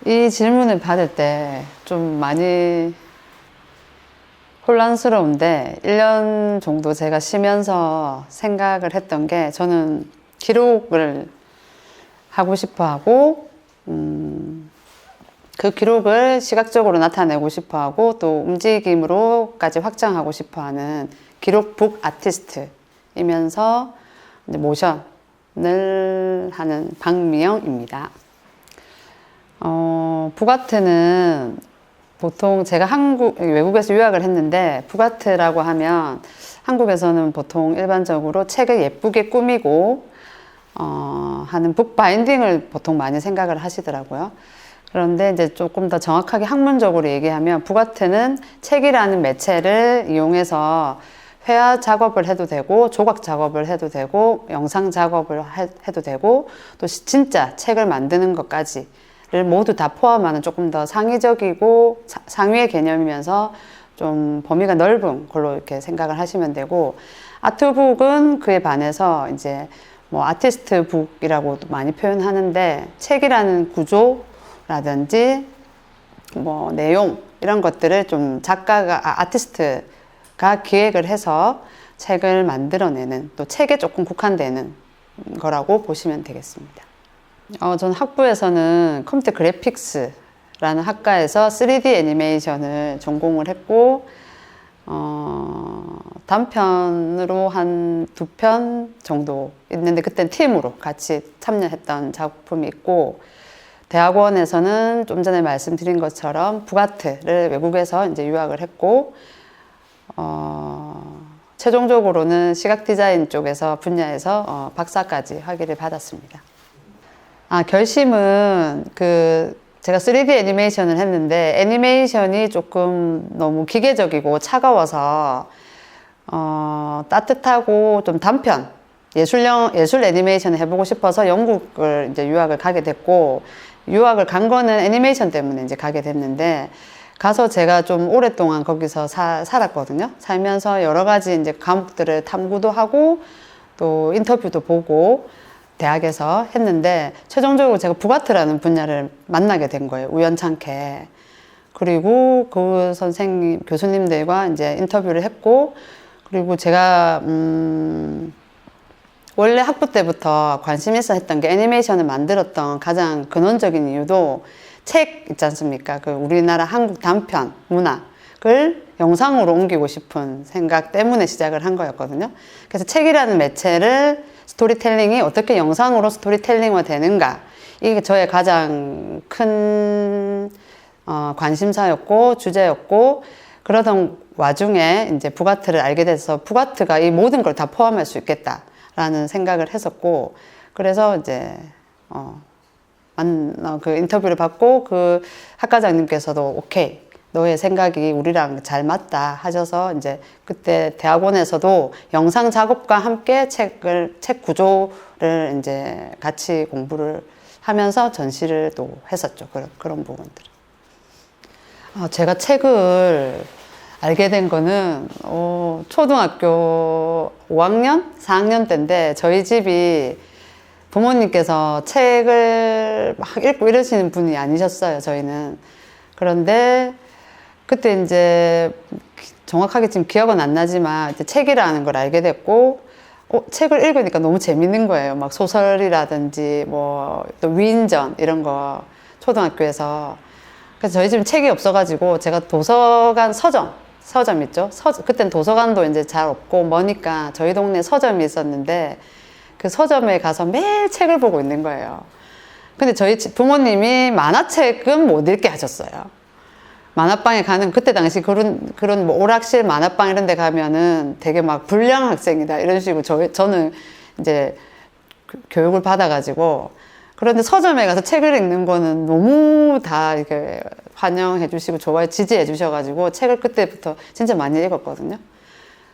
이 질문을 받을 때 좀 많이 혼란스러운데 1년 정도 제가 쉬면서 생각을 했던 게 저는 기록을 하고 싶어 하고 그 기록을 시각적으로 나타내고 싶어 하고 또 움직임으로까지 확장하고 싶어 하는 기록북 아티스트이면서 이제 모션을 하는 박미영입니다. 북아트는 보통 제가 외국에서 유학을 했는데 북아트라고 하면 한국에서는 보통 일반적으로 책을 예쁘게 꾸미고 하는 북바인딩을 보통 많이 생각을 하시더라고요. 그런데 이제 조금 더 정확하게 학문적으로 얘기하면 북아트는 책이라는 매체를 이용해서 회화 작업을 해도 되고 조각 작업을 해도 되고 영상 작업을 해도 되고 또 진짜 책을 만드는 것까지 를 모두 다 포함하는 조금 더 상위적이고 상위의 개념이면서 좀 범위가 넓은 걸로 이렇게 생각을 하시면 되고, 아트북은 그에 반해서 이제 뭐 아티스트 북이라고도 많이 표현하는데 책이라는 구조라든지 뭐 내용 이런 것들을 좀 아티스트가 기획을 해서 책을 만들어내는, 또 책에 조금 국한되는 거라고 보시면 되겠습니다. 전 학부에서는 컴퓨터 그래픽스라는 학과에서 3D 애니메이션을 전공을 했고, 단편으로 한 2편 정도 있는데 그땐 팀으로 같이 참여했던 작품이 있고, 대학원에서는 좀 전에 말씀드린 것처럼 북아트를 외국에서 이제 유학을 했고, 최종적으로는 시각 디자인 쪽에서 분야에서 박사까지 학위를 받았습니다. 결심은 제가 3D 애니메이션을 했는데 애니메이션이 조금 너무 기계적이고 차가워서 따뜻하고 좀 단편 예술 애니메이션을 해보고 싶어서 영국을 이제 유학을 가게 됐고, 유학을 간 거는 애니메이션 때문에 이제 가게 됐는데, 가서 제가 좀 오랫동안 거기서 살았거든요. 살면서 여러 가지 이제 과목들을 탐구도 하고 또 인터뷰도 보고 대학에서 했는데, 최종적으로 제가 북아트라는 분야를 만나게 된 거예요, 우연찮게. 그리고 그 교수님들과 이제 인터뷰를 했고, 그리고 제가 원래 학부 때부터 관심 있어 했던 게 애니메이션을 만들었던 가장 근원적인 이유도 책 있지 않습니까? 우리나라 한국 단편 문학을 영상으로 옮기고 싶은 생각 때문에 시작을 한 거였거든요. 그래서 책이라는 매체를 스토리텔링이 어떻게 영상으로 스토리텔링화 되는가, 이게 저의 가장 큰 관심사였고 주제였고, 그러던 와중에 이제 북아트를 알게 돼서 북아트가 이 모든 걸 다 포함할 수 있겠다라는 생각을 했었고, 그래서 이제 그 인터뷰를 받고 그 학과장님께서도 오케이, 너의 생각이 우리랑 잘 맞다 하셔서 이제 그때 대학원에서도 영상 작업과 함께 책 구조를 이제 같이 공부를 하면서 전시를 또 했었죠. 그런 부분들. 제가 책을 알게 된 거는 초등학교 5학년? 4학년 때인데, 저희 집이 부모님께서 책을 막 읽고 이러시는 분이 아니셨어요, 저희는. 그런데 그때 이제 정확하게 지금 기억은 안 나지만 이제 책이라는 걸 알게 됐고, 책을 읽으니까 너무 재밌는 거예요. 막 소설이라든지 뭐 또 위인전 이런 거 초등학교에서. 그래서 저희 집은 책이 없어가지고 제가 도서관 서점 있죠. 그땐 도서관도 이제 잘 없고 머니까 저희 동네 서점이 있었는데 그 서점에 가서 매일 책을 보고 있는 거예요. 근데 저희 부모님이 만화책은 못 읽게 하셨어요. 만화방에 가는, 그때 당시 그런 뭐 오락실 만화방 이런 데 가면은 되게 막 불량 학생이다 이런 식으로 저는 이제 교육을 받아가지고, 그런데 서점에 가서 책을 읽는 거는 너무 다 이렇게 환영해 주시고 지지해 주셔가지고 책을 그때부터 진짜 많이 읽었거든요.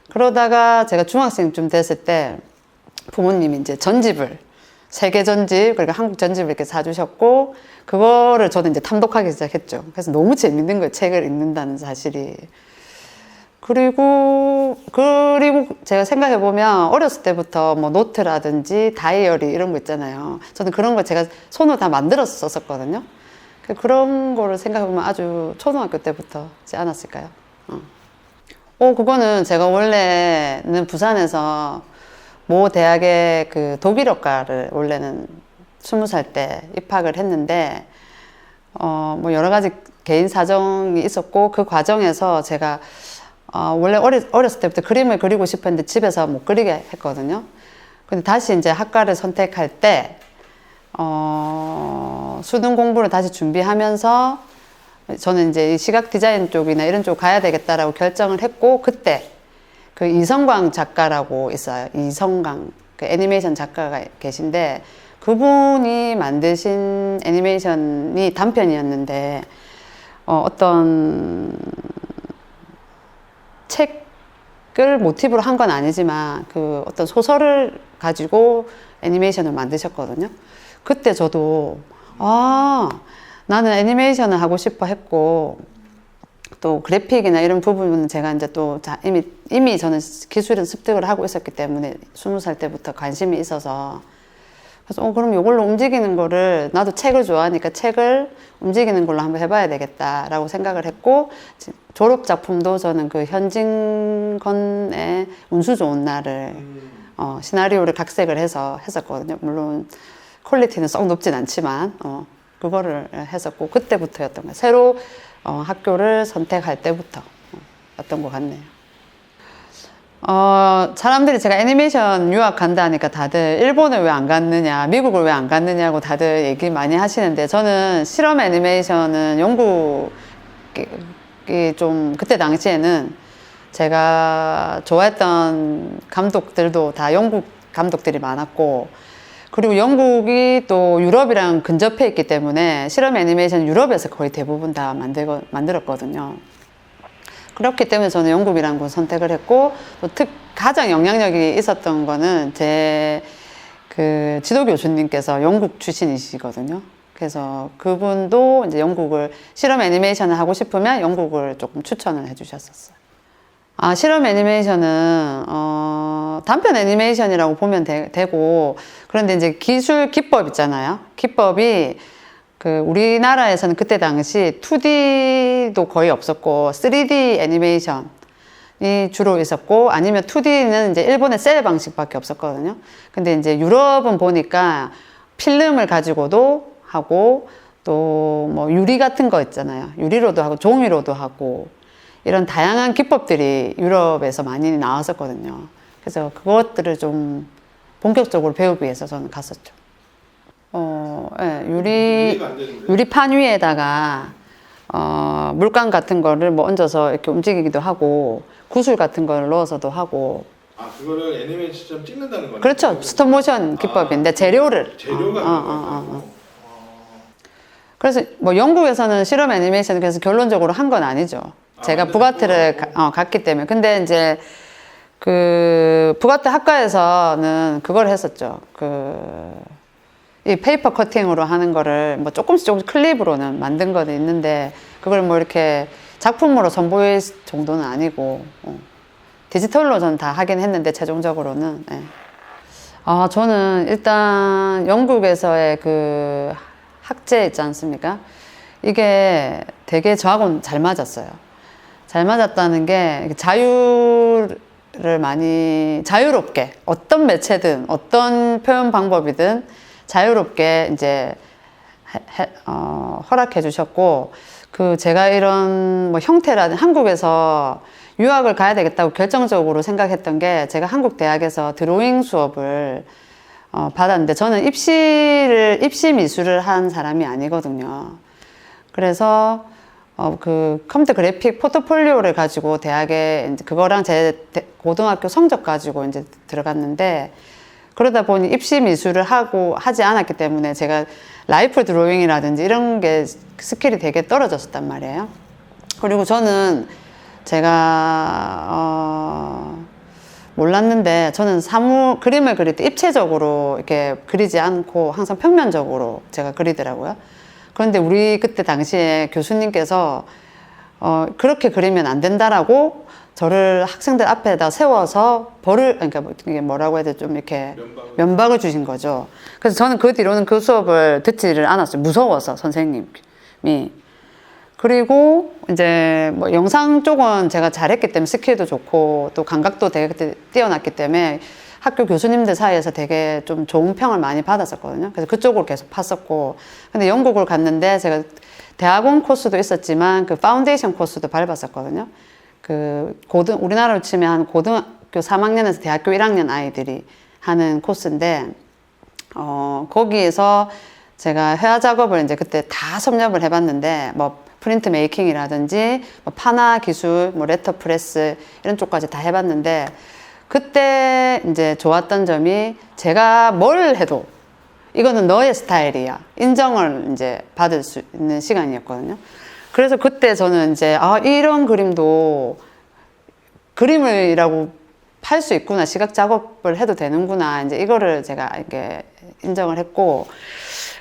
그러다가 제가 중학생쯤 됐을 때 부모님이 이제 전집을, 세계 전집, 그러니까 한국 전집을 이렇게 사주셨고, 그거를 저는 이제 탐독하기 시작했죠. 그래서 너무 재밌는 거예요, 책을 읽는다는 사실이. 그리고 제가 생각해보면 어렸을 때부터 뭐 노트라든지 다이어리 이런 거 있잖아요. 저는 그런 거 제가 손으로 다 만들어서 썼었거든요. 그런 거를 생각해보면 아주 초등학교 때부터지 않았을까요? 그거는 제가 원래는 부산에서 모 대학의 그 독일어과를 원래는 20살 때 입학을 했는데, 뭐 여러 가지 개인 사정이 있었고, 그 과정에서 제가, 원래 어렸을 때부터 그림을 그리고 싶었는데 집에서 못 그리게 했거든요. 근데 다시 이제 학과를 선택할 때, 수능 공부를 다시 준비하면서 저는 이제 시각 디자인 쪽이나 이런 쪽 가야 되겠다라고 결정을 했고, 그때 그 이성광 작가라고 있어요. 이성광 그 애니메이션 작가가 계신데, 그분이 만드신 애니메이션이 단편이었는데, 어떤 책을 모티브로 한 건 아니지만 그 어떤 소설을 가지고 애니메이션을 만드셨거든요. 그때 저도 나는 애니메이션을 하고 싶어 했고, 또 그래픽이나 이런 부분은 제가 이제 또 이미 저는 기술은 습득을 하고 있었기 때문에 20살 때부터 관심이 있어서, 그래서 그럼 이걸로 움직이는 거를, 나도 책을 좋아하니까 책을 움직이는 걸로 한번 해봐야 되겠다라고 생각을 했고, 졸업 작품도 저는 그 현진건의 운수 좋은 날을 시나리오를 각색을 해서 했었거든요. 물론 퀄리티는 썩 높진 않지만 그거를 했었고, 그때부터였던 거예요. 새로 학교를 선택할 때부터 였던 것 같네요. 사람들이 제가 애니메이션 유학 간다 하니까 다들 일본을 왜 안 갔느냐, 미국을 왜 안 갔느냐고 다들 얘기 많이 하시는데, 저는 실험 애니메이션은 영국이 좀, 그때 당시에는 제가 좋아했던 감독들도 다 영국 감독들이 많았고, 그리고 영국이 또 유럽이랑 근접해 있기 때문에 실험 애니메이션 유럽에서 거의 대부분 다 만들었거든요. 그렇기 때문에 저는 영국이라는 곳을 선택을 했고, 또 가장 영향력이 있었던 거는 제 그 지도 교수님께서 영국 출신이시거든요. 그래서 그분도 이제 영국을, 실험 애니메이션을 하고 싶으면 영국을 조금 추천을 해주셨었어요. 실험 애니메이션은 단편 애니메이션이라고 보면 되고, 그런데 이제 기술 기법 있잖아요. 기법이 그 우리나라에서는 그때 당시 2D도 거의 없었고 3D 애니메이션이 주로 있었고, 아니면 2D는 이제 일본의 셀 방식밖에 없었거든요. 근데 이제 유럽은 보니까 필름을 가지고도 하고, 또 뭐 유리 같은 거 있잖아요. 유리로도 하고 종이로도 하고, 이런 다양한 기법들이 유럽에서 많이 나왔었거든요. 그래서 그것들을 좀 본격적으로 배우기 위해서 저는 갔었죠. 네, 유리판 위에다가 물감 같은 거를 뭐 얹어서 이렇게 움직이기도 하고, 구슬 같은 걸 넣어서도 하고. 그거를 애니메이션 찍는다는 거죠? 그렇죠. 스톱모션 기법인데 재료가 그래서 뭐 영국에서는 실험 애니메이션 그래서 결론적으로 한 건 아니죠. 제가 부가트를 갔기 때문에. 근데 이제 그 부가트 학과에서는 그걸 했었죠. 이 페이퍼 커팅으로 하는 거를 뭐 조금씩 클립으로는 만든 거는 있는데, 그걸 뭐 이렇게 작품으로 선보일 정도는 아니고, 디지털로 전 다 하긴 했는데, 최종적으로는. 네. 저는 일단 영국에서의 그 학제 있지 않습니까? 이게 되게 저하고는 잘 맞았어요. 잘 맞았다는 게, 자유롭게, 어떤 매체든, 어떤 표현 방법이든 자유롭게 이제 허락해 주셨고, 제가 이런 뭐 형태라든 한국에서 유학을 가야 되겠다고 결정적으로 생각했던 게, 제가 한국 대학에서 드로잉 수업을 받았는데, 저는 입시 미술을 한 사람이 아니거든요. 그래서 그 컴퓨터 그래픽 포트폴리오를 가지고 대학에 이제 그거랑 제 고등학교 성적 가지고 이제 들어갔는데, 그러다 보니 입시 미술을 하지 않았기 때문에 제가 라이프 드로잉이라든지 이런 게 스킬이 되게 떨어졌었단 말이에요. 그리고 저는 제가 몰랐는데, 저는 그림을 그릴 때 입체적으로 이렇게 그리지 않고 항상 평면적으로 제가 그리더라고요. 그런데 우리 그때 당시에 교수님께서 그렇게 그리면 안 된다라고 저를 학생들 앞에다 세워서 그러니까 이게 뭐라고 해야 되지, 좀 이렇게 면박을 주신 거죠. 그래서 저는 그 뒤로는 그 수업을 듣지를 않았어요. 무서워서, 선생님 그리고 이제 뭐 영상 쪽은 제가 잘했기 때문에 스킬도 좋고 또 감각도 되게 그때 뛰어났기 때문에 학교 교수님들 사이에서 되게 좀 좋은 평을 많이 받았었거든요. 그래서 그쪽으로 계속 팠었고, 근데 영국을 갔는데 제가 대학원 코스도 있었지만 그 파운데이션 코스도 밟았었거든요. 그 우리나라로 치면 한 고등학교 3학년에서 대학교 1학년 아이들이 하는 코스인데, 거기에서 제가 회화 작업을 이제 그때 다 섭렵을 해봤는데, 뭐 프린트 메이킹이라든지 뭐 파나 기술, 뭐 레터 프레스 이런 쪽까지 다 해봤는데, 그때 이제 좋았던 점이 제가 뭘 해도 이거는 너의 스타일이야 인정을 이제 받을 수 있는 시간이었거든요. 그래서 그때 저는 이제 이런 그림도 그림이라고 할 수 있구나, 시각 작업을 해도 되는구나, 이제 이거를 제가 이렇게 인정을 했고,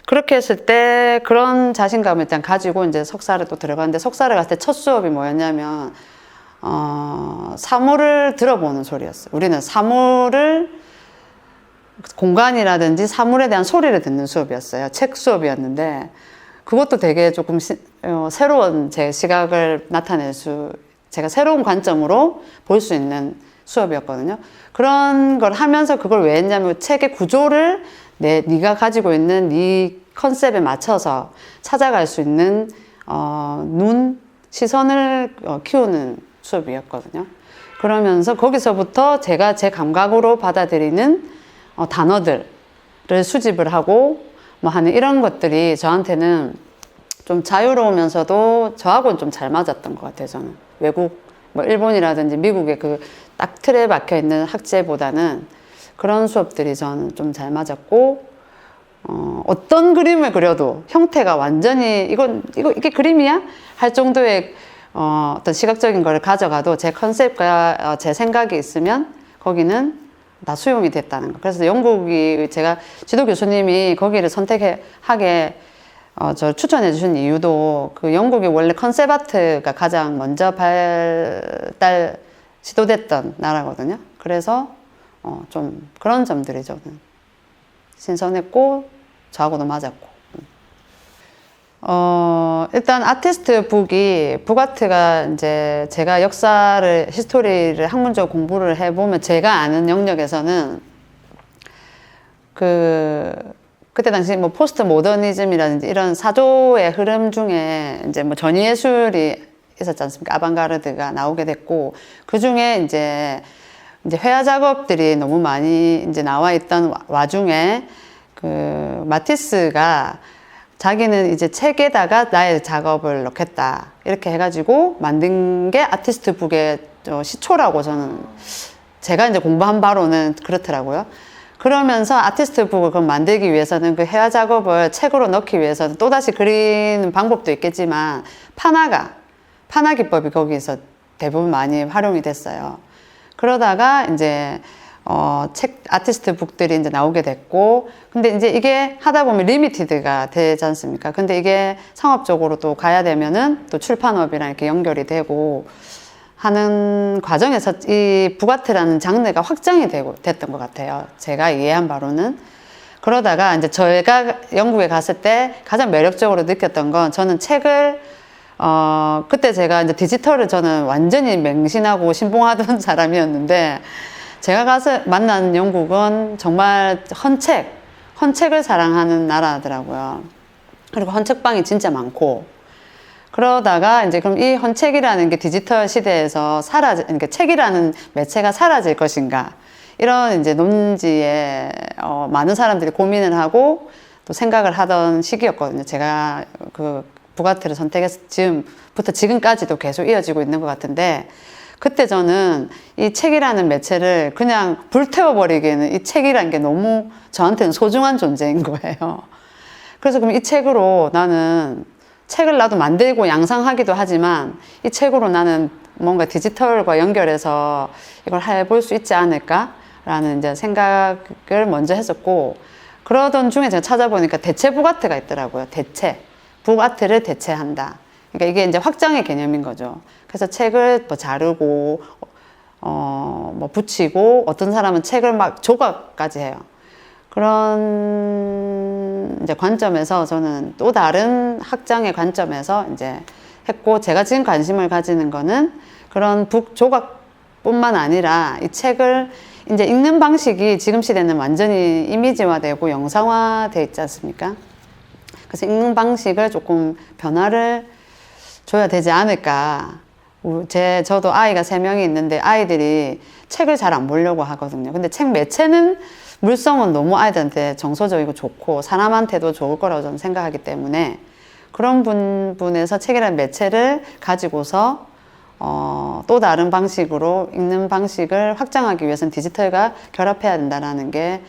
그렇게 했을 때 그런 자신감을 일단 가지고 이제 석사를 또 들어갔는데, 석사를 갔을 때 첫 수업이 뭐였냐면 사물을 들어보는 소리였어요. 우리는 사물을, 공간이라든지 사물에 대한 소리를 듣는 수업이었어요. 책 수업이었는데, 그것도 되게 조금 새로운 제 시각을 제가 새로운 관점으로 볼 수 있는 수업이었거든요. 그런 걸 하면서 그걸 왜 했냐면, 책의 구조를 네가 가지고 있는 네 컨셉에 맞춰서 찾아갈 수 있는 시선을 키우는 수업이었거든요. 그러면서 거기서부터 제가 제 감각으로 받아들이는 단어들을 수집을 하고 뭐 하는 이런 것들이 저한테는 좀 자유로우면서도 저하고는 좀 잘 맞았던 것 같아요. 저는 외국 뭐 일본이라든지 미국의 그 딱 틀에 박혀 있는 학제보다는 그런 수업들이 저는 좀 잘 맞았고, 어떤 그림을 그려도 형태가 완전히 이게 그림이야? 할 정도의 어떤 시각적인 거를 가져가도 제 컨셉과 제 생각이 있으면 거기는 다 수용이 됐다는 거. 그래서 영국이, 제가 지도 교수님이 거기를 선택하게 저 추천해 주신 이유도, 그 영국이 원래 컨셉 아트가 가장 먼저 시도됐던 나라거든요. 그래서 좀 그런 점들이 저는 신선했고 저하고도 맞았고. 일단 아티스트 북아트가 이제 제가 히스토리를 학문적으로 공부를 해보면 제가 아는 영역에서는 그때 당시 뭐 포스트 모더니즘이라든지 이런 사조의 흐름 중에 이제 뭐 전위예술이 있었지 않습니까? 아방가르드가 나오게 됐고, 그 중에 이제 회화 작업들이 너무 많이 이제 나와 있던 와중에 그 마티스가 자기는 이제 책에다가 나의 작업을 넣겠다 이렇게 해가지고 만든 게 아티스트 북의 시초라고 제가 이제 공부한 바로는 그렇더라고요. 그러면서 아티스트 북을 그럼 만들기 위해서는 그 회화 작업을 책으로 넣기 위해서는 또다시 그리는 방법도 있겠지만 파나 기법이 거기서 대부분 많이 활용이 됐어요. 그러다가 이제 아티스트 북들이 이제 나오게 됐고, 근데 이제 이게 하다 보면 리미티드가 되지 않습니까? 근데 이게 상업적으로 또 가야 되면은 또 출판업이랑 이렇게 연결이 되고 하는 과정에서 이 북아트라는 장르가 확장이 됐던 것 같아요. 제가 이해한 바로는. 그러다가 이제 저희가 영국에 갔을 때 가장 매력적으로 느꼈던 건, 저는 책을 그때 제가 이제 디지털을 저는 완전히 맹신하고 신봉하던 사람이었는데, 제가 가서 만난 영국은 정말 헌책을 사랑하는 나라더라고요. 그리고 헌책방이 진짜 많고, 그러다가 이제 그럼 이 헌책이라는 게 디지털 시대에서 그러니까 책이라는 매체가 사라질 것인가, 이런 이제 논지에 많은 사람들이 고민을 하고 또 생각을 하던 시기였거든요. 제가 그 북아트를 선택해서 지금까지도 계속 이어지고 있는 것 같은데, 그때 저는 이 책이라는 매체를 그냥 불태워버리기에는 이 책이라는 게 너무 저한테는 소중한 존재인 거예요. 그래서 그럼 이 책으로 책을 나도 만들고 양상하기도 하지만, 이 책으로 나는 뭔가 디지털과 연결해서 이걸 해볼 수 있지 않을까라는 이제 생각을 먼저 했었고, 그러던 중에 제가 찾아보니까 대체 북아트가 있더라고요. 북아트를 대체한다. 그러니까 이게 이제 확장의 개념인 거죠. 그래서 책을 뭐 자르고, 뭐 붙이고, 어떤 사람은 책을 막 조각까지 해요. 그런 이제 관점에서 저는 또 다른 학장의 관점에서 이제 했고, 제가 지금 관심을 가지는 거는 그런 북조각뿐만 아니라 이 책을 이제 읽는 방식이 지금 시대는 완전히 이미지화되고 영상화돼 있지 않습니까? 그래서 읽는 방식을 조금 변화를 줘야 되지 않을까. 저도 아이가 3명이 있는데 아이들이 책을 잘 안 보려고 하거든요. 근데 책 매체는 물성은 너무 아이들한테 정서적이고 좋고 사람한테도 좋을 거라고 저는 생각하기 때문에 그런 부분에서 책이라는 매체를 가지고서 또 다른 방식으로 읽는 방식을 확장하기 위해서는 디지털과 결합해야 된다는 게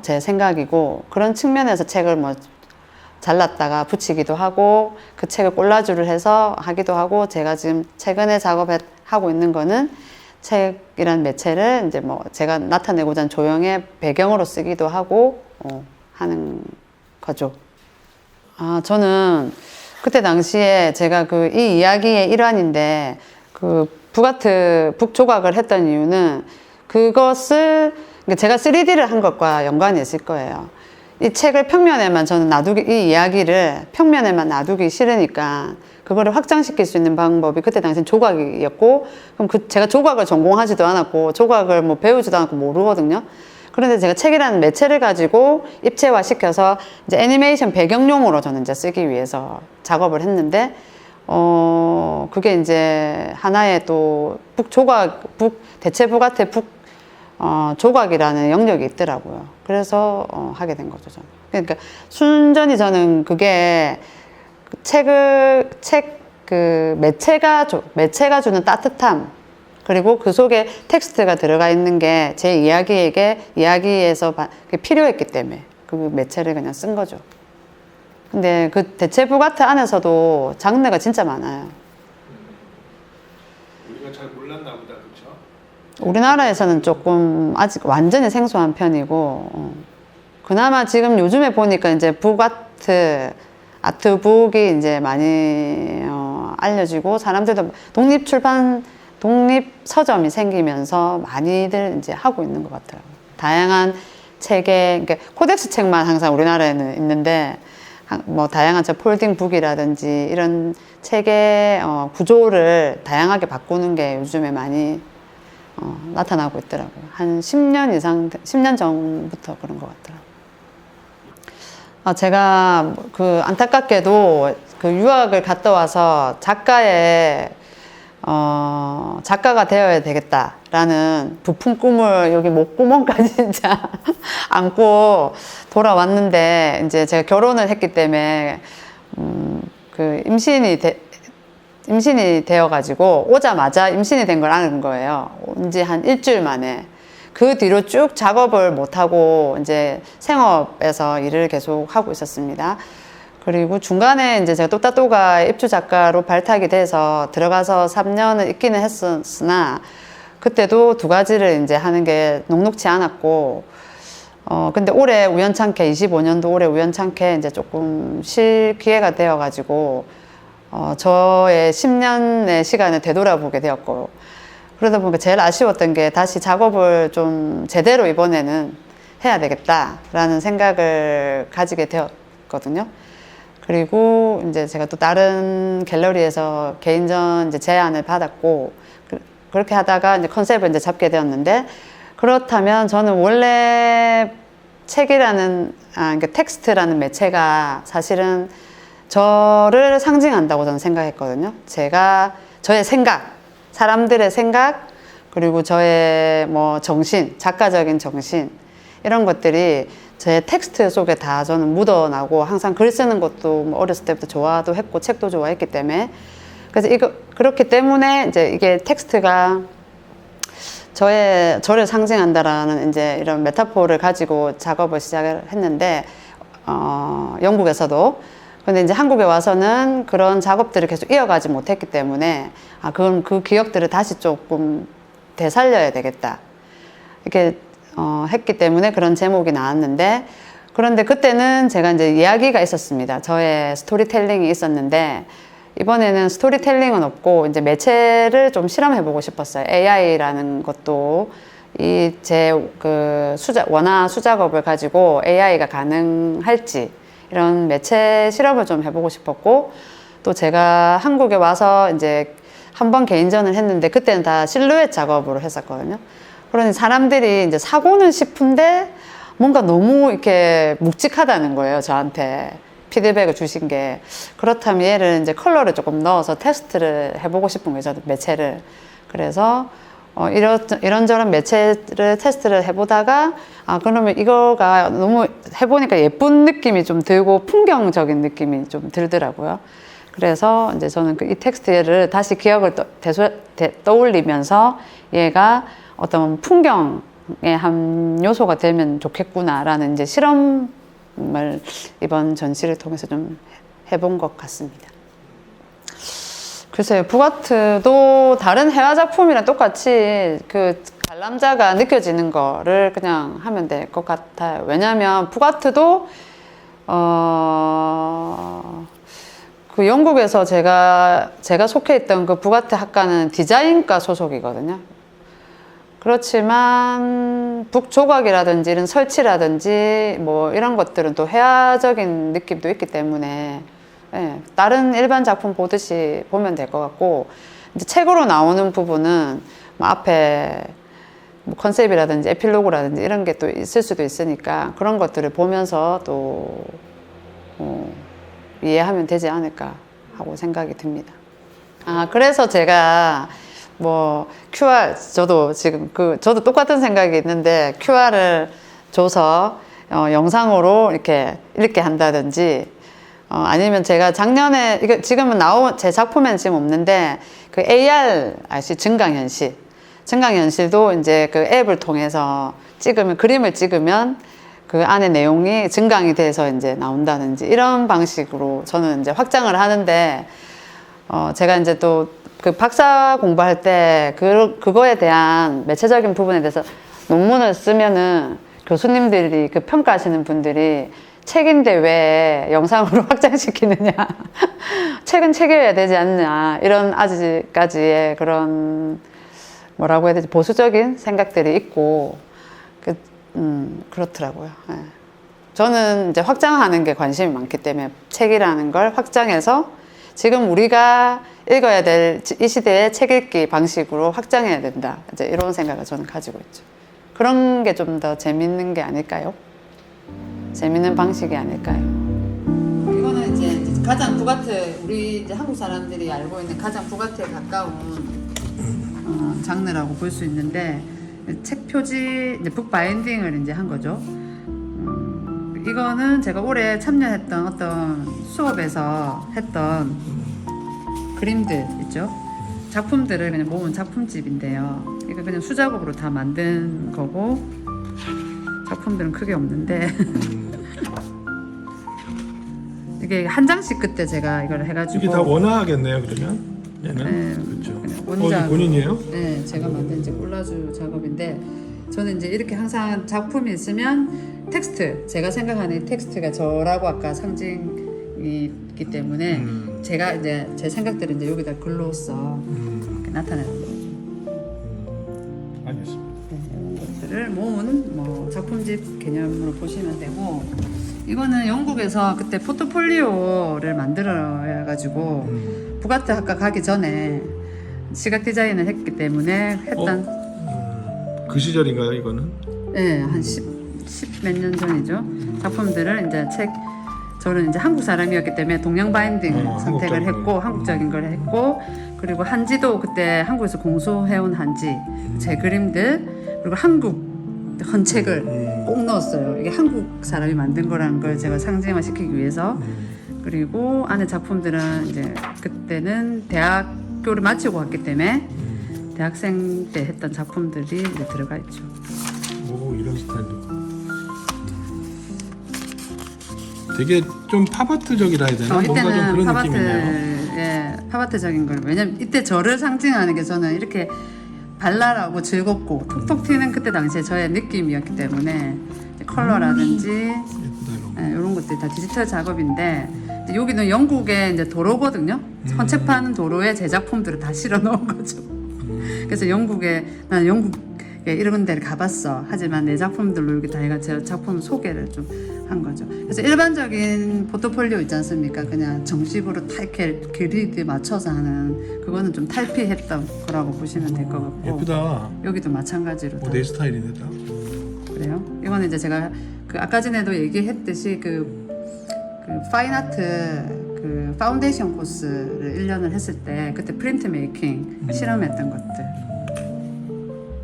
제 생각이고, 그런 측면에서 책을 뭐 잘랐다가 붙이기도 하고 그 책을 콜라주를 해서 하기도 하고, 제가 지금 최근에 작업하고 있는 거는 책이란 매체를 이제 뭐 제가 나타내고자 하는 조형의 배경으로 쓰기도 하고 하는 거죠. 저는 그때 당시에 제가 이 이야기의 일환인데 북조각을 했던 이유는 그것을 제가 3D를 한 것과 연관이 있을 거예요. 이 책을 평면에만 저는 이 이야기를 평면에만 놔두기 싫으니까 그거를 확장시킬 수 있는 방법이 그때 당시엔 조각이었고, 그럼 제가 조각을 전공하지도 않았고 조각을 뭐 배우지도 않았고 모르거든요. 그런데 제가 책이라는 매체를 가지고 입체화 시켜서 이제 애니메이션 배경용으로 저는 이제 쓰기 위해서 작업을 했는데, 그게 이제 하나의 또 대체북한테 조각이라는 영역이 있더라고요. 그래서 하게 된 거죠, 저는. 그러니까 순전히 저는 그게 매체가 주는 따뜻함, 그리고 그 속에 텍스트가 들어가 있는 게 제 이야기에서 필요했기 때문에 그 매체를 그냥 쓴 거죠. 근데 그 대체북아트 안에서도 장르가 진짜 많아요. 우리가 잘 몰랐나 보다, 그렇죠? 우리나라에서는 조금 아직 완전히 생소한 편이고, 그나마 지금 요즘에 보니까 이제 아트북이 이제 많이 알려지고, 사람들도 독립 서점이 생기면서 많이들 이제 하고 있는 것 같아요. 다양한 책에, 그러니까 코덱스 책만 항상 우리나라에는 있는데, 뭐 다양한 폴딩북이라든지 이런 책의 구조를 다양하게 바꾸는 게 요즘에 많이 나타나고 있더라고요. 한 10년 전부터 그런 것 같더라고요. 제가 안타깝게도 유학을 갔다 와서 작가가 되어야 되겠다라는 부푼 꿈을 여기 목구멍까지 진짜 안고 돌아왔는데, 이제 제가 결혼을 했기 때문에 임신이 되어가지고 오자마자 임신이 된 걸 아는 거예요. 온 지 한 일주일 만에. 그 뒤로 쭉 작업을 못하고 이제 생업에서 일을 계속 하고 있었습니다. 그리고 중간에 이제 제가 또따또가 입주 작가로 발탁이 돼서 들어가서 3년을 있기는 했었으나, 그때도 2가지를 이제 하는 게 녹록치 않았고, 근데 25년도 올해 우연찮게 이제 조금 쉴 기회가 되어가지고, 저의 10년의 시간을 되돌아보게 되었고, 그러다 보니까 제일 아쉬웠던 게 다시 작업을 좀 제대로 이번에는 해야 되겠다라는 생각을 가지게 되었거든요. 그리고 이제 제가 또 다른 갤러리에서 개인전 이제 제안을 받았고, 그렇게 하다가 이제 컨셉을 이제 잡게 되었는데, 그렇다면 저는 원래 그러니까 텍스트라는 매체가 사실은 저를 상징한다고 저는 생각했거든요. 저의 생각, 사람들의 생각, 그리고 저의 뭐 작가적인 정신, 이런 것들이 제 텍스트 속에 다 저는 묻어나고, 항상 글 쓰는 것도 뭐 어렸을 때부터 좋아도 했고 책도 좋아했기 때문에, 그래서 그렇기 때문에 이제 이게 텍스트가 저를 상징한다라는 이제 이런 메타포를 가지고 작업을 시작을 했는데, 영국에서도. 근데 이제 한국에 와서는 그런 작업들을 계속 이어가지 못했기 때문에, 그럼 그 기억들을 다시 조금 되살려야 되겠다, 이렇게 했기 때문에 그런 제목이 나왔는데, 그런데 그때는 제가 이제 이야기가 있었습니다. 저의 스토리텔링이 있었는데, 이번에는 스토리텔링은 없고 이제 매체를 좀 실험해보고 싶었어요. AI라는 것도 이 제 그 원화 수작업을 가지고 AI가 가능할지 이런 매체 실험을 좀 해보고 싶었고, 또 제가 한국에 와서 이제 한 번 개인전을 했는데 그때는 다 실루엣 작업으로 했었거든요. 그러니 사람들이 이제 사고는 싶은데 뭔가 너무 이렇게 묵직하다는 거예요, 저한테. 피드백을 주신 게. 그렇다면 얘를 이제 컬러를 조금 넣어서 테스트를 해보고 싶은 거예요, 저도 매체를. 그래서 이런저런 매체를 테스트를 해보다가, 아, 그러면 이거가 너무 해보니까 예쁜 느낌이 좀 들고 풍경적인 느낌이 좀 들더라고요. 그래서 이제 저는 이 텍스트를 다시 기억을 떠올리면서 얘가 어떤 풍경의 한 요소가 되면 좋겠구나라는 이제 실험을 이번 전시를 통해서 좀 해본 것 같습니다. 글쎄요, 북아트도 다른 해화 작품이랑 똑같이 그 관람자가 느껴지는 거를 그냥 하면 될 것 같아요. 왜냐하면 북아트도 그 영국에서 제가 속해 있던 그 북아트 학과는 디자인과 소속이거든요. 그렇지만 북조각이라든지 이런 설치라든지 뭐 이런 것들은 또 해화적인 느낌도 있기 때문에, 예, 다른 일반 작품 보듯이 보면 될 것 같고, 이제 책으로 나오는 부분은 뭐 앞에 뭐 컨셉이라든지 에필로그라든지 이런 게 또 있을 수도 있으니까 그런 것들을 보면서 또 이해하면 되지 않을까 하고 생각이 듭니다. 아, 그래서 제가 뭐 QR, 저도 지금 저도 똑같은 생각이 있는데 QR을 줘서 영상으로 이렇게 읽게 한다든지, 아니면 제가 작년에, 이거 지금은 제 작품에는 지금 없는데, 그 AR, 증강현실도 이제 그 앱을 통해서 그림을 찍으면 그 안에 내용이 증강이 돼서 이제 나온다든지 이런 방식으로 저는 이제 확장을 하는데, 제가 이제 또 그 박사 공부할 때 그거에 대한 매체적인 부분에 대해서 논문을 쓰면은 교수님들이 평가하시는 분들이 책인데 왜 영상으로 확장시키느냐. 책은 책이어야 되지 않느냐. 이런 아직까지의 그런 뭐라고 해야 되지, 보수적인 생각들이 있고, 그렇더라고요. 예. 저는 이제 확장하는 게 관심이 많기 때문에 책이라는 걸 확장해서 지금 우리가 읽어야 될 이 시대의 책 읽기 방식으로 확장해야 된다. 이제 이런 생각을 저는 가지고 있죠. 그런 게 좀 더 재밌는 게 아닐까요? 재밌는 방식이 아닐까요? 이거는 이제 가장 북아트, 우리 이제 한국 사람들이 알고 있는 가장 북아트에 가까운 장르라고 볼 수 있는데, 책 표지, 이제 북 바인딩을 이제 한 거죠. 이거는 제가 올해 참여했던 어떤 수업에서 했던 그림들 있죠. 작품들을 그냥 모은 작품집인데요. 이거 그냥 수작업으로 다 만든 거고, 작품들은 크게 없는데 이게 한 장씩 그때 제가 이걸 해가지고, 이게 다 원화하겠네요, 그러면? 얘는? 네, 그렇죠. 원작 본인이에요? 네, 제가 만든 이제 콜라주 작업인데, 저는 이제 이렇게 항상 작품이 있으면 텍스트, 제가 생각하는 텍스트가 저라고 아까 상징이 있기 때문에 제가 이제 제 생각들을 이제 여기다 글로써 이렇게 나타내는 거죠. 알겠습니다. 네, 이런 것들을 모은 뭐 작품집 개념으로 보시면 되고, 이거는 영국에서 그때 포트폴리오를 만들어 가지고 북아트 학과 가기 전에 시각 디자인을 했기 때문에 했던. 그 시절인가요, 이거는? 네, 한 10 몇 년 전이죠. 작품들을 이제 저는 이제 한국 사람이었기 때문에 동양 바인딩 선택을 했고, 한국적인 걸 했고, 그리고 한지도 그때 한국에서 공소해온 한지, 제 그림들, 그리고 한국 헌책을 꼭 넣었어요. 이게 한국 사람이 만든 거라는 걸 제가 상징화시키기 위해서. 그리고 안에 작품들은 이제 그때는 대학교를 마치고 갔기 때문에 대학생 때 했던 작품들이 이제 들어가 있죠. 오, 이런 스타일도. 되게 좀 팝아트적이라 해야 되나? 뭔가 좀 이때는 그런 팝아트, 느낌이네요. 예, 팝아트적인 걸. 왜냐면 이때 저를 상징하는 게, 저는 이렇게 발랄하고 즐겁고 톡톡 튀는 그때 당시에 저의 느낌이었기 때문에 컬러라든지 예쁘다, 이런 거. 이런 것들이 다 디지털 작업인데, 여기는 영국의 이제 도로거든요. 헌책파는 도로에 제 작품들을 다 실어 넣은 거죠. 그래서 나는 영국에 예, 이런 데를 가봤어. 하지만 내 작품들로 이렇게 다 해가 제 작품 소개를 좀 한 거죠. 그래서 일반적인 포트폴리오 있지 않습니까? 그냥 정식으로 다 이렇게 그리드 맞춰서 하는 그거는 좀 탈피했던 거라고 보시면 될 것 같고. 예쁘다. 여기도 마찬가지로. 내 스타일이네 다. 그래요? 이거는 이제 제가 그 아까 전에도 얘기했듯이 그 파인아트 그 파운데이션 코스를 1년을 했을 때 그때 프린트 메이킹 실험했던 것들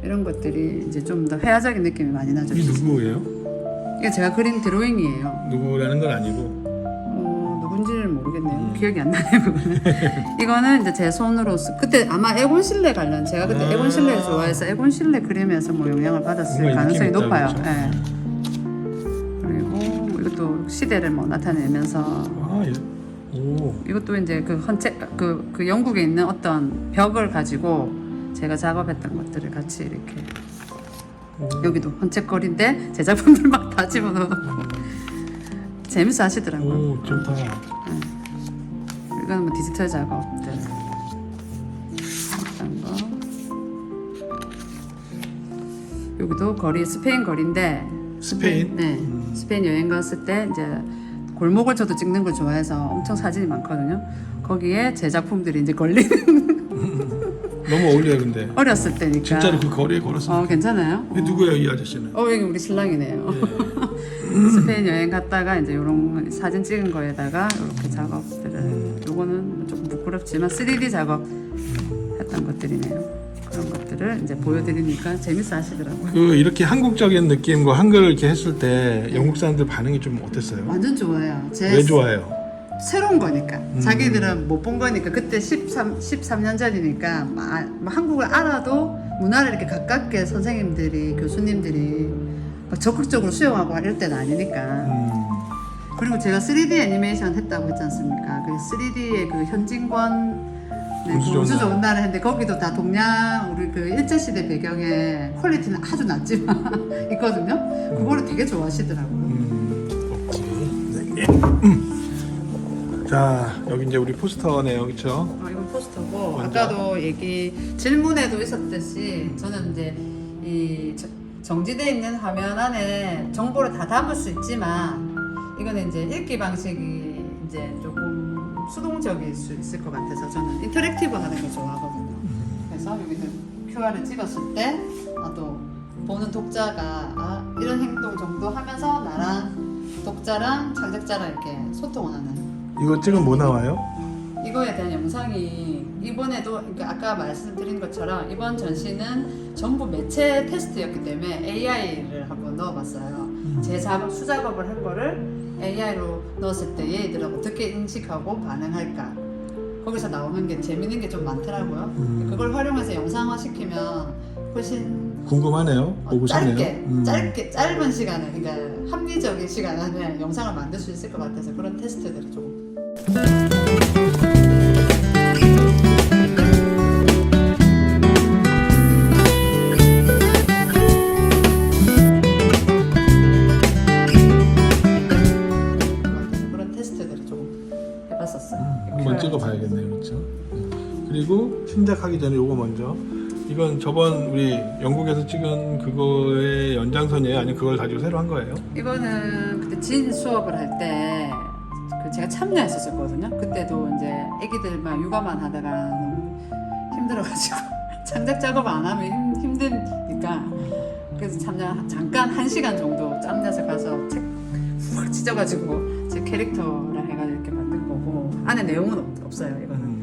이런 것들이 이제 좀 더 회화적인 느낌이 많이 나죠. 이 누구예요? 이게 제가 그린 드로잉이에요. 누구라는 건 아니고. 누군지를 모르겠네요. 기억이 안 나네요. 그거는. 이거는 이제 제 손으로 그때 아마 에곤 실레 관련 제가 그때 에곤 실레를 좋아해서 에곤 실레 그림에서 뭐 영향을 받았을 뭔가 가능성이 느낌이 있다, 높아요. 그렇죠? 예. 그리고 뭐 이것도 시대를 뭐 나타내면서 아, 예. 오. 이것도 이제 그 그 영국에 있는 어떤 벽을 가지고 제가 작업했던 것들을 같이 이렇게 여기도 헌책거리인데 제 작품들 막 다 집어넣어놓고 재밌어 하시더라고요. 오, 좋다. 이거는 뭐 디지털 작업들 어떤 거. 여기도 거리 스페인 거리인데 스페인? 네, 스페인 여행 갔을 때 이제 골목을 저도 찍는 걸 좋아해서 엄청 사진이 많거든요. 거기에 제 작품들이 이제 걸리는 너무 어울려요, 근데. 어렸을 때니까. 진짜로 그 거리에 걸었어. 괜찮아요? 이게 누구예요, 이 아저씨는? 여기 우리 신랑이네요. 스페인 여행 갔다가 이제 이런 사진 찍은 거에다가 이렇게 작업들을 요거는 조금 부끄럽지만 3D 작업 했던 것들이네요. 그런 것들을 이제 보여드리니까 재밌어 하시더라고요. 그 이렇게 한국적인 느낌과 한글을 이렇게 했을 때 영국 사람들 반응이 좀 어땠어요? 완전 좋아요. 왜 좋아해요? 새로운 거니까 자기들은 못 본 거니까 그때 13년 전이니까 막 한국을 알아도 문화를 이렇게 가깝게 선생님들이 교수님들이 막 적극적으로 수용하고 이럴 때는 아니니까. 그리고 제가 3D 애니메이션 했다고 했지 않습니까? 그 3D의 그 현진권 운수 좋은 날을 했는데 거기도 다 동양 우리 그 일제시대 배경에 퀄리티는 아주 낮지만 있거든요. 그거를 되게 좋아하시더라고요. 오케이. 자, 여기 이제 우리 포스터네요, 그렇죠? 이건 포스터고 먼저. 아까도 질문에도 있었듯이 저는 이제 이 정지되어 있는 화면 안에 정보를 다 담을 수 있지만 이거는 이제 읽기 방식이 이제 조금 수동적일 수 있을 것 같아서 저는 인터랙티브 하는 걸 좋아하거든요. 그래서 여기는 QR을 찍었을 때 또 보는 독자가 이런 행동 정도 하면서 나랑 독자랑 창작자랑 이렇게 소통을 하는. 이거 찍으면 뭐 나와요? 이거에 대한 영상이 이번에도 그러니까 아까 말씀드린 것처럼 이번 전시는 전부 매체 테스트였기 때문에 AI를 한번 넣어봤어요. 제 수작업을 한 거를 AI로 넣었을 때 얘들은 어떻게 인식하고 반응할까 거기서 나오는 게 재밌는 게 좀 많더라고요. 그걸 활용해서 영상화 시키면 훨씬 궁금하네요. 보고 싶네요. 짧게 짧은 시간에 그러니까 합리적인 시간 안에 영상을 만들 수 있을 것 같아서 그런 테스트들을 좀. 그런 테스트들을 좀 해봤었어요. 한번 찍어봐야겠네요, 그렇죠? 그리고 신작하기 전에 요거 먼저. 이건 저번 우리 영국에서 찍은 그거의 연장선이에요? 아니면 그걸 가지고 새로 한 거예요? 이거는 그때 진 수업을 할 때 제가 참여했었거든요. 그때도 이제 애기들 막 육아만 하다가 너무 힘들어가지고 창작 작업 안 하면 힘드니까 그래서 잠깐 1시간 정도 짬내서 가서 책 훅 찢어가지고 제 캐릭터랑 해가지고 이렇게 만든 거고 안에 내용은 없어요. 이거는.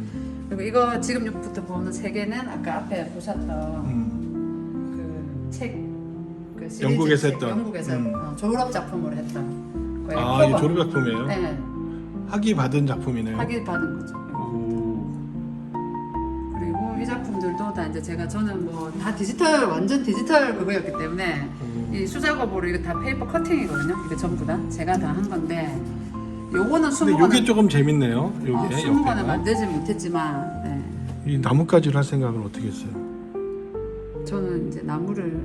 그리고 이거 지금부터 보는 세 개는 아까 앞에 보셨던 그 책, 그 시리즈 영국에서 책, 했던. 영국에서 졸업 작품으로 했던 거예요. 아, 이게 졸업 작품이에요? 네, 학위 받은 작품이네요. 학위 받은 거죠. 그리고 이 작품들도 다 이제 저는 뭐 다 디지털 완전 디지털 그거였기 때문에 이 수작업으로 이거 다 페이퍼 커팅이거든요. 이거 전부 다 제가 다 한 건데. 요거는 근데 20권은 이게 조금 재밌네요. 요게 20권은 옆에가. 만들지 못했지만 네. 이 나뭇가지를 할 생각을 어떻게 했어요? 저는 이제 나무를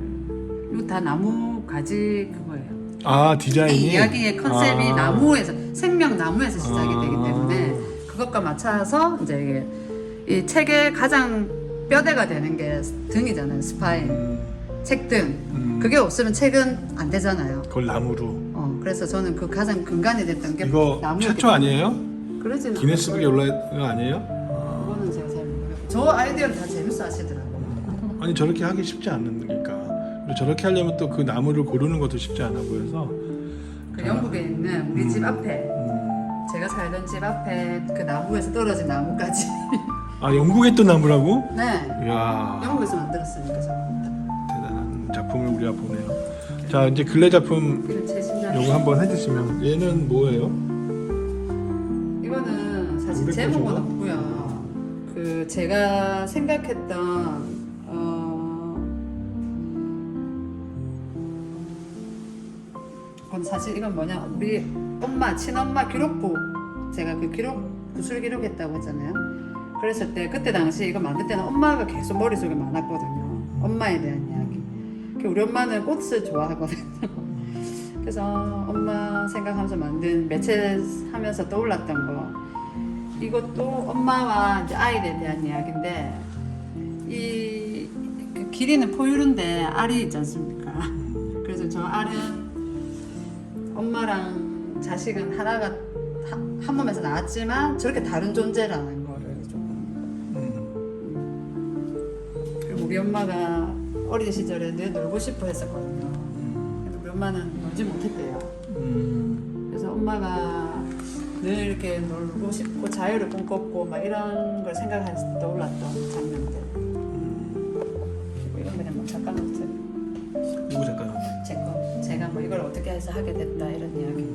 이거 다 나무 가지 그거예요. 아, 디자인이? 이 이야기의 컨셉이 나무에서 생명 나무에서 시작이 되기 아. 때문에 그것과 맞춰서 이제 이게 이 책의 가장 뼈대가 되는 게 등이잖아요. 스파인. 책 등. 그게 없으면 책은 안 되잖아요. 그걸 나무로. 그래서 저는 그 가장 근간이 됐던 게 이거 나무였기 최초 아니에요? 그러지는 기네스북에 않을 올라간 거 아니에요? 거예요. 그거는 제가 잘 모르겠고 저 아이디어를 다 재밌어 하시더라고요. 아니 저렇게 하기 쉽지 않으니까. 그리고 저렇게 하려면 또 그 나무를 고르는 것도 쉽지 않아 보여서. 그 영국에 있는 우리 집 앞에 제가 살던 집 앞에 그 나무에서 떨어진 나무까지 아 영국에 또 나무라고? 네 이야 영국에서 만들었으니까 저는 대단한 작품을 우리가 보네요. 자 이제 근래 작품 이건 제 심장. 요거 한번 해주시면 얘는 뭐예요? 이거는 사실 우리 제목은 거죠? 없고요. 그 제가 생각했던 그건 사실 이건 뭐냐 우리 엄마 친엄마 기록부 제가 그 기록 구술 기록했다고 했잖아요. 그랬을 때 그때 당시 이거 만들 때는 엄마가 계속 머릿속에 많았거든요. 엄마에 대한 이야기. 우리 엄마는 꽃을 좋아하거든요. 그래서 엄마 생각하면서 만든 매체 하면서 떠올랐던 거 이것도 엄마와 이제 아이에 대한 이야기인데 그 길이는 포유류인데 알이 있지 않습니까? 그래서 저 알은 엄마랑 자식은 하나가 한 몸에서 나왔지만 저렇게 다른 존재라는 거를 조금 그리고 우리 엄마가 어린 시절에 늘 놀고 싶어 했었거든요. 근데 우리 엄마는 놀지 못했대요. 그래서 엄마가 늘 이렇게 놀고 싶고 자유를 꿈꿨고 막 이런 걸 생각해서 떠올랐던 장면들. 그리고 이건 그냥 뭐 작가 노트. 누구 작가? 제가 뭐 이걸 어떻게 해서 하게 됐다 이런 이야기.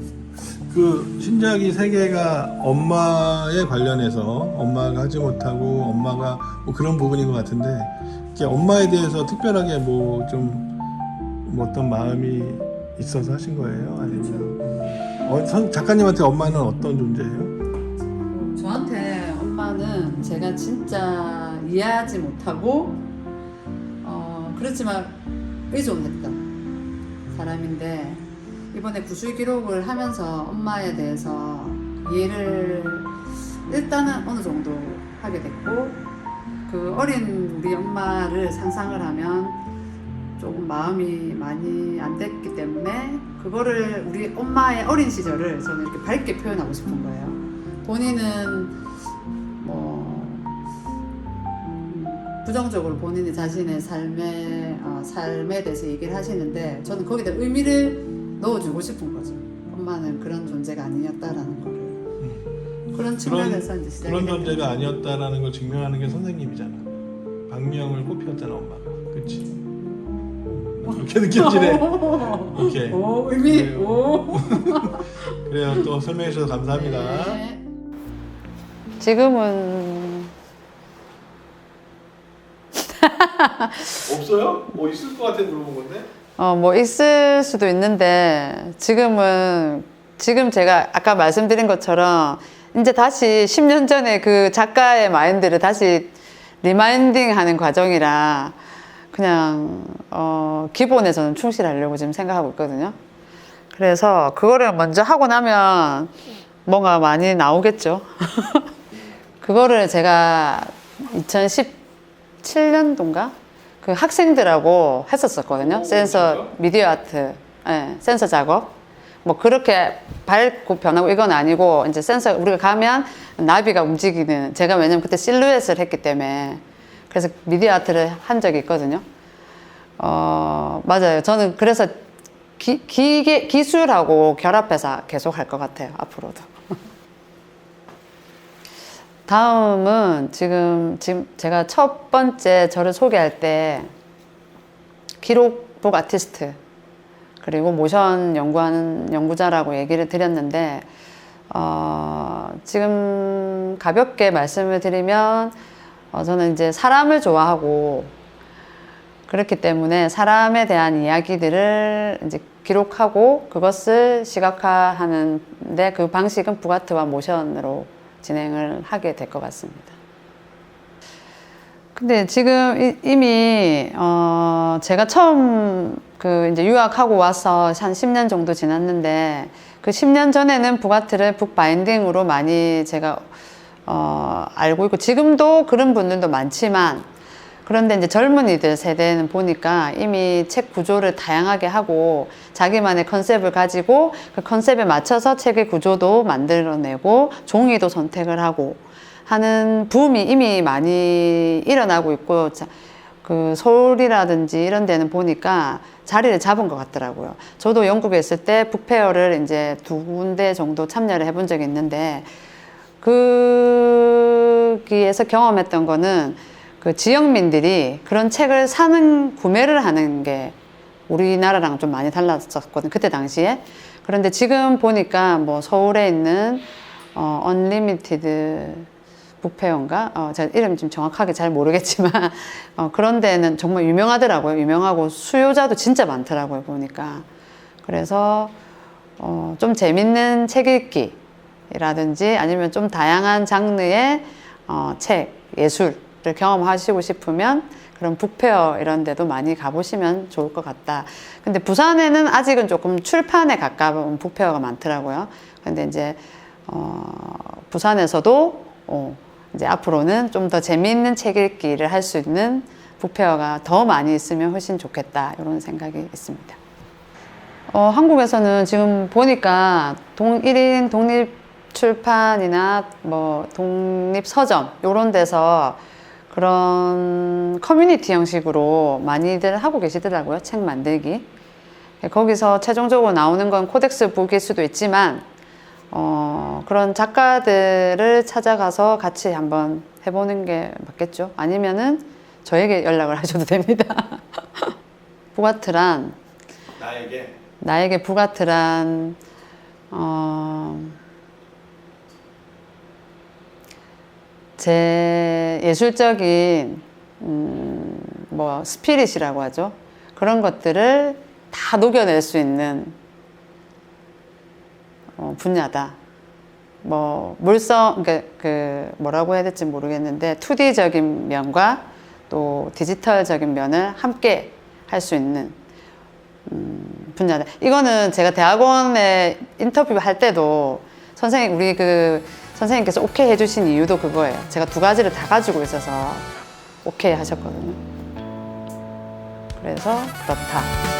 그 신작이 세 개가 엄마에 관련해서 엄마가 하지 못하고 엄마가 뭐 그런 부분인 것 같은데 이렇게 엄마에 대해서 특별하게 뭐 좀 뭐 어떤 마음이 있어서 하신 거예요? 아니면 작가님한테 엄마는 어떤 존재예요? 저한테 엄마는 제가 진짜 이해하지 못하고 그렇지만 의존했던 사람인데 이번에 구술 기록을 하면서 엄마에 대해서 이해를 일단은 어느 정도 하게 됐고 그 어린 우리 엄마를 상상을 하면 조금 마음이 많이 안 됐기 때문에 그거를 우리 엄마의 어린 시절을 저는 이렇게 밝게 표현하고 싶은 거예요. 본인은 뭐 부정적으로 본인이 자신의 삶에 대해서 얘기를 하시는데 저는 거기다 의미를 넣어주고 싶은 거죠. 엄마는 그런 존재가 아니었다라는 거를 그런 측면에서 이제 시작이 그런 됐죠. 존재가 아니었다라는 걸 증명하는 게 선생님이잖아. 박미영을 꽃피웠잖아 엄마가. 그렇지? 그렇게 느껴지네. 오케이. 오 의미. 그래요. 오. 그래요. 또 설명해 주셔서 감사합니다. 네. 지금은 없어요? 뭐 있을 것 같아 물어본 건데. 뭐 있을 수도 있는데 지금 제가 아까 말씀드린 것처럼 이제 다시 10년 전에 그 작가의 마인드를 다시 리마인딩 하는 과정이라 그냥 기본에 저는 충실하려고 지금 생각하고 있거든요. 그래서 그거를 먼저 하고 나면 뭔가 많이 나오겠죠. 그거를 제가 2017년도인가 그 학생들하고 했었거든요. 센서 미디어 아트, 네, 센서 작업. 뭐 그렇게 밝고 변하고 이건 아니고 이제 센서 우리가 가면 나비가 움직이는 제가 왜냐면 그때 실루엣을 했기 때문에 그래서 미디어 아트를 한 적이 있거든요. 맞아요. 저는 그래서 기술하고 결합해서 계속 할 것 같아요. 앞으로도. 다음은 지금 제가 첫 번째 저를 소개할 때 기록북 아티스트 그리고 모션 연구하는 연구자라고 얘기를 드렸는데 지금 가볍게 말씀을 드리면 저는 이제 사람을 좋아하고 그렇기 때문에 사람에 대한 이야기들을 이제 기록하고 그것을 시각화하는데 그 방식은 북아트와 모션으로 진행을 하게 될 것 같습니다. 근데 지금 이미 제가 처음 그 이제 유학하고 와서 한 10년 정도 지났는데 그 10년 전에는 북아트를 북바인딩으로 많이 제가 알고 있고 지금도 그런 분들도 많지만 그런데 이제 젊은이들 세대는 보니까 이미 책 구조를 다양하게 하고 자기만의 컨셉을 가지고 그 컨셉에 맞춰서 책의 구조도 만들어내고 종이도 선택을 하고 하는 붐이 이미 많이 일어나고 있고 그 서울이라든지 이런 데는 보니까 자리를 잡은 것 같더라고요. 저도 영국에 있을 때 북페어를 이제 2군데 정도 참여를 해본 적이 있는데 거기에서 경험했던 거는 그 지역민들이 그런 책을 구매를 하는 게 우리나라랑 좀 많이 달랐었거든요. 그때 당시에. 그런데 지금 보니까 뭐 서울에 있는 언리미티드 북페어인가? 제가 이름 좀 정확하게 잘 모르겠지만 그런 데는 정말 유명하더라고요. 유명하고 수요자도 진짜 많더라고요. 보니까. 그래서 좀 재밌는 책 읽기라든지 아니면 좀 다양한 장르의 책, 예술을 경험하시고 싶으면 그런 북페어 이런 데도 많이 가보시면 좋을 것 같다. 근데 부산에는 아직은 조금 출판에 가까운 북페어가 많더라고요. 근데 이제 부산에서도 이제 앞으로는 좀 더 재미있는 책 읽기를 할 수 있는 북페어가 더 많이 있으면 훨씬 좋겠다 이런 생각이 있습니다. 한국에서는 지금 보니까 1인 독립 출판이나 뭐 독립 서점 이런 데서 그런 커뮤니티 형식으로 많이들 하고 계시더라고요. 책 만들기. 거기서 최종적으로 나오는 건 코덱스 북일 수도 있지만 그런 작가들을 찾아가서 같이 한번 해보는 게 맞겠죠. 아니면은 저에게 연락을 하셔도 됩니다. 북아트란 나에게 북아트란 제 예술적인 뭐 스피릿이라고 하죠. 그런 것들을 다 녹여낼 수 있는 분야다. 뭐 물성 그 뭐라고 해야 될지 모르겠는데 2D적인 면과 또 디지털적인 면을 함께 할 수 있는 분야다. 이거는 제가 대학원에 인터뷰 할 때도 우리 그 선생님께서 오케이 해주신 이유도 그거예요. 제가 2가지를 다 가지고 있어서 오케이 하셨거든요. 그래서 그렇다.